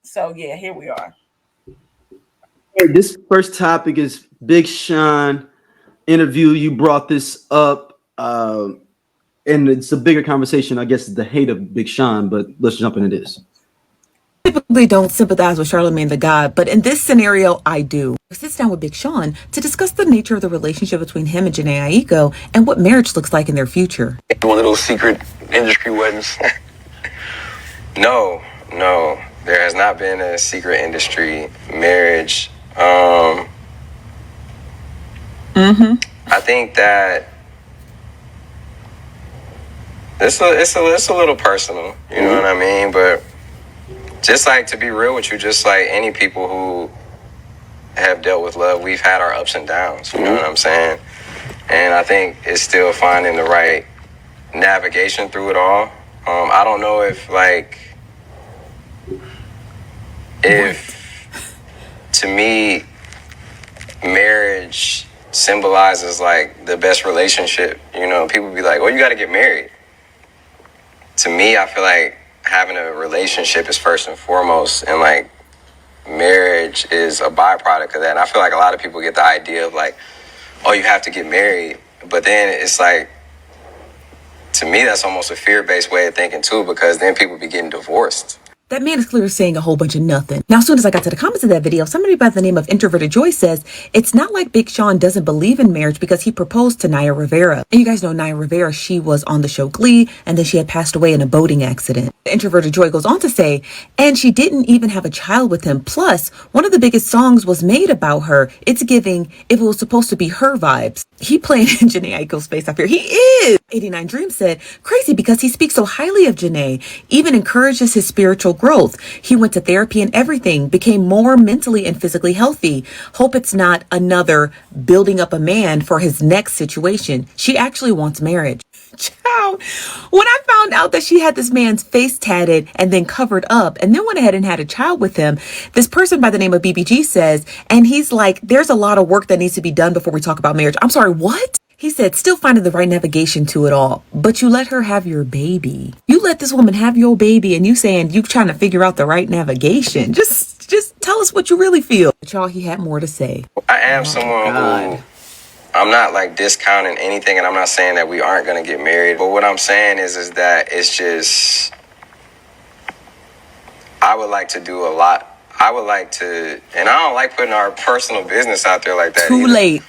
So yeah, here we are. This first topic is Big Sean interview. You brought this up, and it's a bigger conversation. I guess the hate of Big Sean, but let's jump into this. Typically don't sympathize with Charlemagne the God, but in this scenario, I do. I sits down with Big Sean to discuss the nature of the relationship between him and Jhene Aiko and what marriage looks like in their future. One of those secret industry weddings. No, there has not been a secret industry marriage. I think that it's a little personal, you know what I mean? But just like, to be real with you, just like any people who have dealt with love, we've had our ups and downs, you know what I'm saying? And I think it's still finding the right navigation through it all. I don't know if to me, marriage symbolizes like the best relationship. You know, people be like, "Oh, you got to get married." To me, I feel like having a relationship is first and foremost, and like marriage is a byproduct of that. And I feel like a lot of people get the idea of like, "Oh, you have to get married," but then it's like, to me, that's almost a fear-based way of thinking too, because then people be getting divorced. That man is clearly saying a whole bunch of nothing. Now, as soon as I got to the comments of that video, somebody by the name of Introverted Joy says, it's not like Big Sean doesn't believe in marriage because he proposed to Naya Rivera. And you guys know Naya Rivera, she was on the show Glee, and then she had passed away in a boating accident. Introverted Joy goes on to say, and she didn't even have a child with him. Plus, one of the biggest songs was made about her. It's giving, if it was supposed to be her vibes. He playing in Jhene Aiko's face up here. He is! 89 Dream said, crazy because he speaks so highly of Jhene, even encourages his spiritual growth. He went to therapy and everything, became more mentally and physically healthy. Hope it's not another building up a man for his next situation. She actually wants marriage. Child, when I found out that she had this man's face tatted and then covered up and then went ahead and had a child with him, this person by the name of BBG says, and he's like, there's a lot of work that needs to be done before we talk about marriage. I'm sorry, what? He said, still finding the right navigation to it all, but you let her have your baby. You let this woman have your baby and you saying you trying to figure out the right navigation. Just tell us what you really feel. But y'all, he had more to say. I am someone who, I'm not like discounting anything, and I'm not saying that we aren't going to get married. But what I'm saying is that it's just, I would like to do a lot. I would like to, and I don't like putting our personal business out there like that. Too either. late.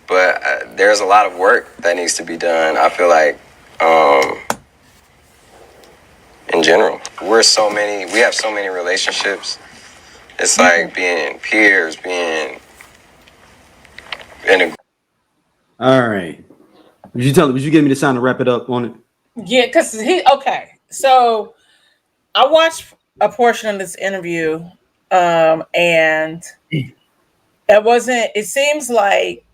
But there's a lot of work that needs to be done. I feel like, in general, we have so many relationships. It's like being peers, being in a. All right. Would you give me the sign to wrap it up on it? Yeah, because okay. So I watched a portion of this interview, and it seems like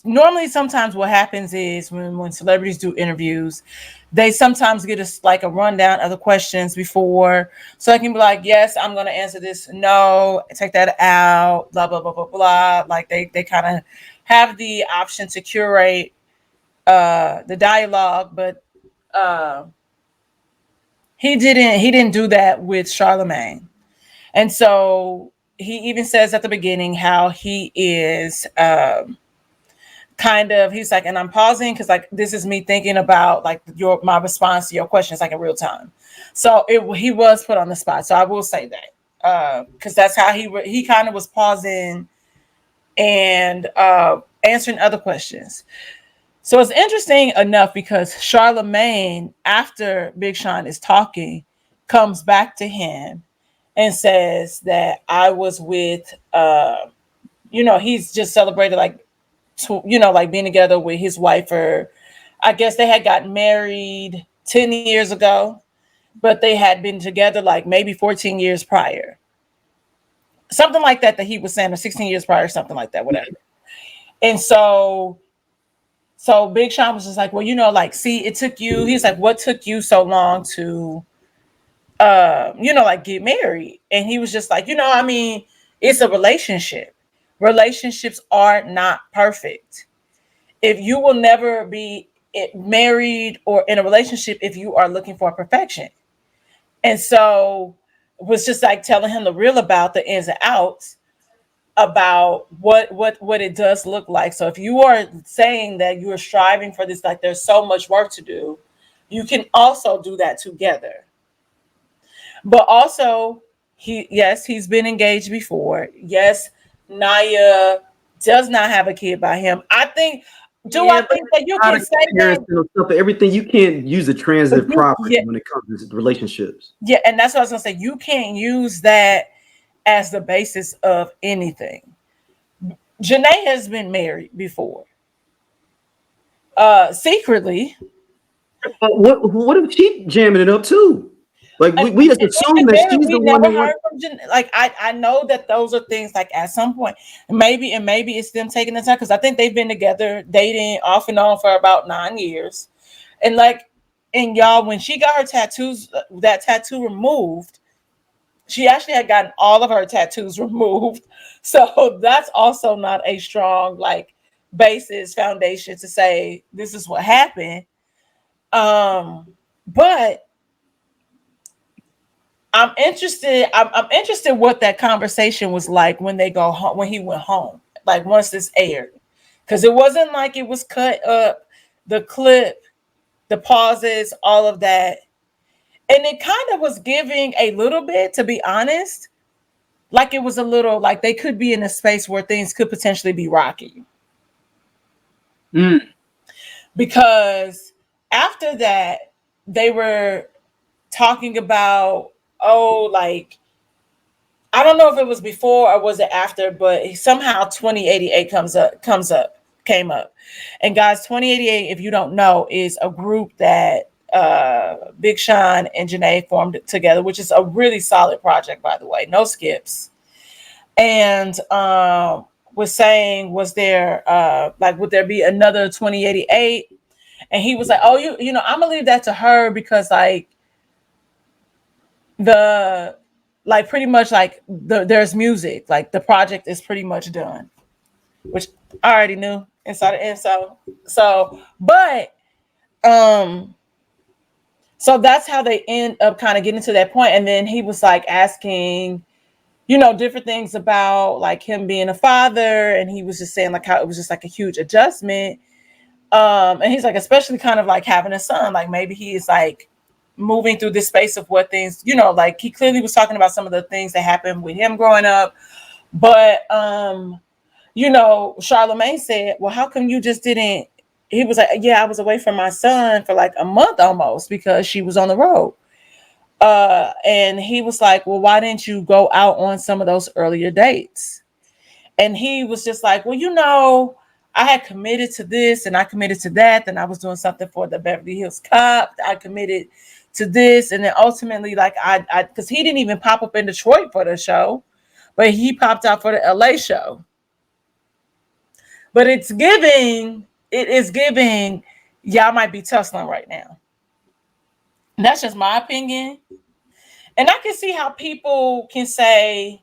normally sometimes what happens is when celebrities do interviews, they sometimes get us like a rundown of the questions before, so I can be like, yes, I'm going to answer this, no, take that out, blah blah blah blah blah. Like they kind of have the option to curate the dialogue, but he didn't do that with Charlemagne. And so he even says at the beginning how he is he's like, and I'm pausing because like this is me thinking about like my response to your questions like in real time. So he was put on the spot. So I will say that because that's how he kind of was pausing and answering other questions. So it's interesting enough because Charlemagne, after Big Sean is talking, comes back to him and says that I was with, he's just celebrated like being together with his wife, or I guess they had gotten married 10 years ago, but they had been together like maybe 14 years prior. Something like that he was saying, or 16 years prior, something like that, whatever. And so Big Sean was just like, well, like, see, it took you, he's like, what took you so long to, like get married? And he was just like, it's a relationship. Relationships are not perfect. If you will never be married or in a relationship if you are looking for perfection. And so was just like telling him the real about the ins and outs about what it does look like. So if you are saying that you are striving for this, like there's so much work to do, you can also do that together. But also, he's been engaged before. Yes, Naya does not have a kid by him. I think. Do I Yeah, but think that you a lot can of say that? comparison of stuff, everything you can't use a transitive Yeah, property when it comes to relationships. yeah, and that's what I was gonna say. You can't use that as the basis of anything. Jhene has been married before, secretly. But what if she jamming it up too? Like we just In assume the that marriage, she's the we one never that wants. heard from like I know that those are things like at some point, maybe it's them taking the time because I think they've been together dating off and on for about 9 years, and like and y'all when she got her tattoos that tattoo removed, she actually had gotten all of her tattoos removed, so that's also not a strong like basis foundation to say this is what happened. But I'm interested what that conversation was like when they go home, when he went home, like once this aired, because it wasn't like it was cut up, the clip, the pauses, all of that, and it kind of was giving a little bit, to be honest, like it was a little like they could be in a space where things could potentially be rocky, Mm. because after that they were talking about, oh, like I don't know if it was before or was it after, but somehow 2088 came up. And guys, 2088, if you don't know, is a group that Big Sean and Jhene formed together, which is a really solid project, by the way. No skips. And was saying, was there like would there be another 2088? And he was like, oh, you know, I'm gonna leave that to her because like the like pretty much like there's music, like the project is pretty much done, which I already knew inside and so but um so that's how they end up kind of getting to that point. And then he was like asking, you know, different things about like him being a father, and he was just saying like how it was just like a huge adjustment. And he's like, especially kind of like having a son, like maybe he is like moving through this space of what things, you know, like he clearly was talking about some of the things that happened with him growing up. But you know, Charlemagne said, well, how come you just didn't? He was like, yeah, I was away from my son for like a month almost because she was on the road. And he was like, well, why didn't you go out on some of those earlier dates? And he was just like, well, you know, I had committed to this and I committed to that. Then I was doing something for the Beverly Hills Cop. I committed to this. And then ultimately, like because he didn't even pop up in Detroit for the show, but he popped out for the LA show. But it is giving, y'all might be tussling right now. And that's just my opinion. And I can see how people can say,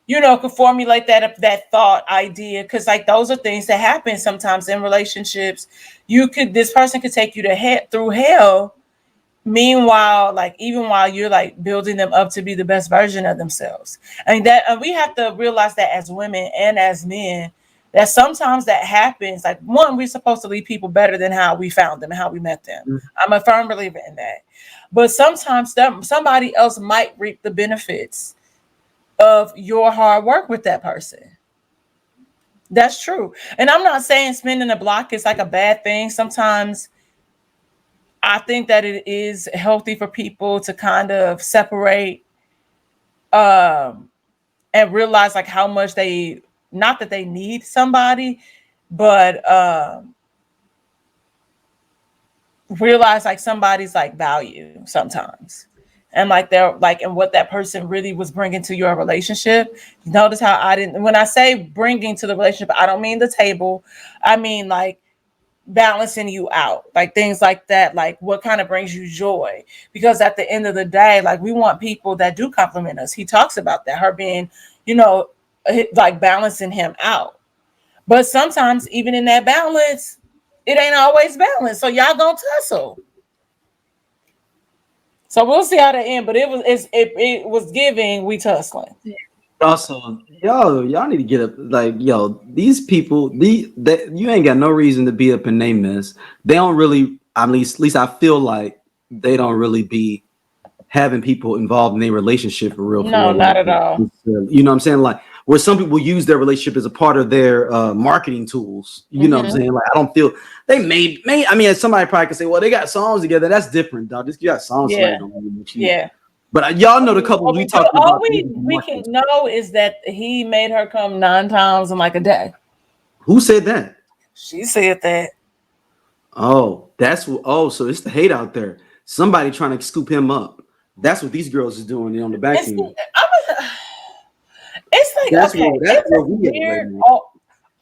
you know, could formulate that thought idea, because like those are things that happen sometimes in relationships. This person could take you to through hell, meanwhile, like even while you're like building them up to be the best version of themselves. I mean that we have to realize that as women and as men, that sometimes that happens. Like one, we're supposed to leave people better than how we found them and how we met them. I'm a firm believer in that. But sometimes somebody else might reap the benefits of your hard work with that person. That's true. And I'm not saying spinning the block is like a bad thing. Sometimes I think that it is healthy for people to kind of separate um and realize like how much they, not that they need somebody, but realize like somebody's like value sometimes, and like they're like, and what that person really was bringing to your relationship. Notice how I didn't, when I say bringing to the relationship, I don't mean the table, I mean like balancing you out, like things like that, like what kind of brings you joy. Because at the end of the day, like we want people that do compliment us. He talks about that, her being, you know, like balancing him out. But sometimes even in that balance, it ain't always balanced, so y'all gonna tussle. So we'll see how that end. But it was giving we tussling. Also, y'all need to get up. Like, yo, these people, you ain't got no reason to be up in their mess. They don't really, at least I feel like they don't really be having people involved in their relationship for real. No, not at all. You know what I'm saying? Like, where some people use their relationship as a part of their marketing tools. You know what I'm saying? Like, I don't feel they may. I mean, somebody probably could say, well, they got songs together. That's different, dog. Just you got songs. Yeah. Yeah. But y'all know the couple we talked about. All we can know is that he made her come 9 times in like a day. Who said that? She said that. Oh, so it's the hate out there. Somebody trying to scoop him up. That's what these girls is doing on the back end. It's like, that's okay, that's it's weird.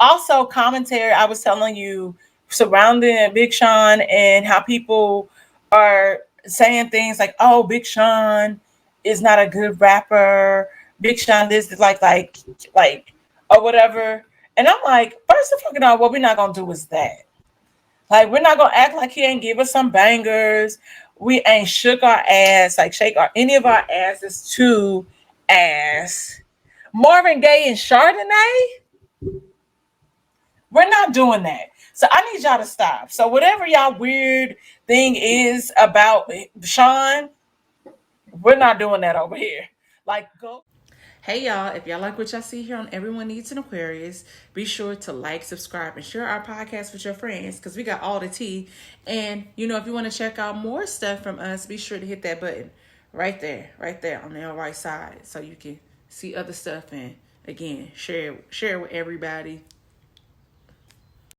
Also, commentary I was telling you surrounding Big Sean and how people are saying things like, "Oh, Big Sean is not a good rapper. Big Sean this is like or whatever." And I'm like, first of all, what we're not gonna do is that. Like, we're not gonna act like he ain't give us some bangers. We ain't shook our ass, like shake any of our asses to ass. Marvin Gaye and Chardonnay, we're not doing that. So I need y'all to stop. So whatever y'all weird thing is about Sean, we're not doing that over here. Like, go. Hey y'all, if y'all like what y'all see here on Everyone Needs an Aquarius, be sure to like, subscribe, and share our podcast with your friends because we got all the tea. And, if you want to check out more stuff from us, be sure to hit that button right there on the right side so you can see other stuff and, again, share it with everybody.